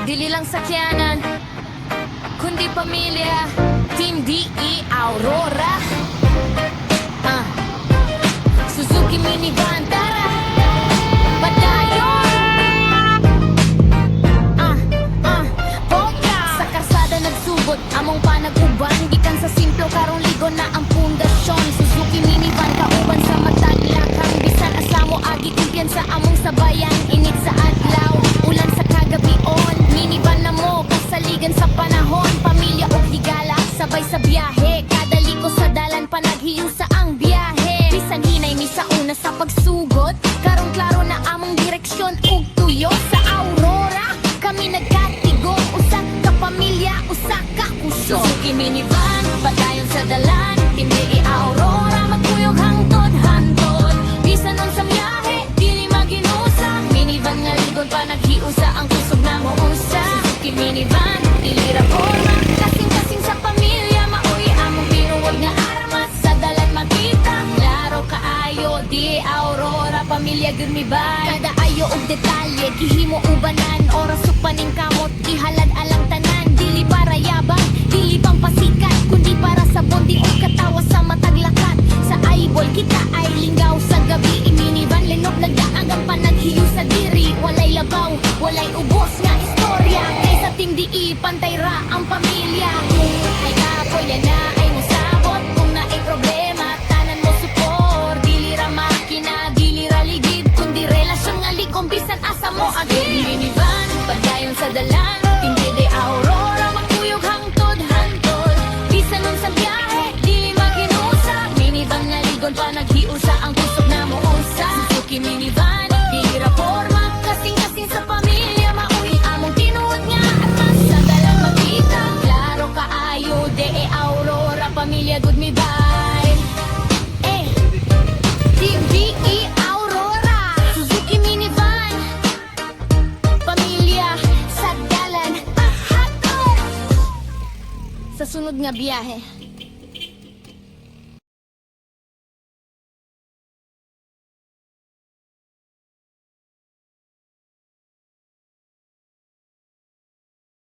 Dili lang sakyanan, kundi pamilya. Team DE Aurora, Suzuki minivan, tara padayon. Bongga sa karsada nagsugod, among panag-uban. Gikan sa simplo karong ligo na ang pundasyon. Suzuki minivan kauban sa matadlakang. Bisan asamo agi kumpiyansa among sabayan. Init sa adlaw, ulan sa kagabion. Minivan na mo kasaligan sa panahon. Pamilya o higala, sabay sa biyahe. Kada liko sa dalan panaghiusa ang biyahe. Bisan hinay mi sa una sa pagsugod, karong klaro na among direksyon ug tuyo. Sa Aurora kami nagkatigong, usa ka pamilya, usa ka kusog. Suzuki minivan, padayon sa dalan. Hindi Aurora, magkuyog hangtod-hantod. Bisan nun sa biyahe, dili maginusa. Minivan nga ligon pa naghiusa ang kusog na mo usa. Suzuki minivan, dili ra forma. Kasing-kasing sa pamilya, maoy among binuwag nga armas. Sa dalan makita, klaro kaayo, di Aurora, pamilya gyud mi bay. Kada ayo og detalye, gihimo ubanan. Oras ug paning kamot, ihalad alang tanan. Dili para yabang, dili pang pasikat, kundi para sa bondi o katawa sa mataglakat. Sa eyeball kita ay linggaw sa gabi. Minivan linop nagdaag ang panaghiyo sa diri. Walay labaw, walay ubos nga istorya. Kaysa team DE, pantay ra ang pamilya. Kung ay kapoy yan na ay musabot. Kung na ay problema, tanan mo support. Dili ra makina, dili ra ligid, kundi relasyon nga ligom bisan asa mo agad. Minivan, padayon sa dalan. Hindi de Aurora, magkuyog hangtod-hantod. Bisan nun sa biyahe, dili maginusa. Minivan nga ligon pa naghiusa ang kusog na mo usa. Suzuki minivan, dili ra forma. Kasing-kasing sa pamilya, maui among tinuod nga armas. Sa dalang makita, klaro kaayo, de Aurora, pamilya good mi bye. Team DE Aurora, Suzuki minivan, pamilya sa dalan. Sa sunod nga biyahe,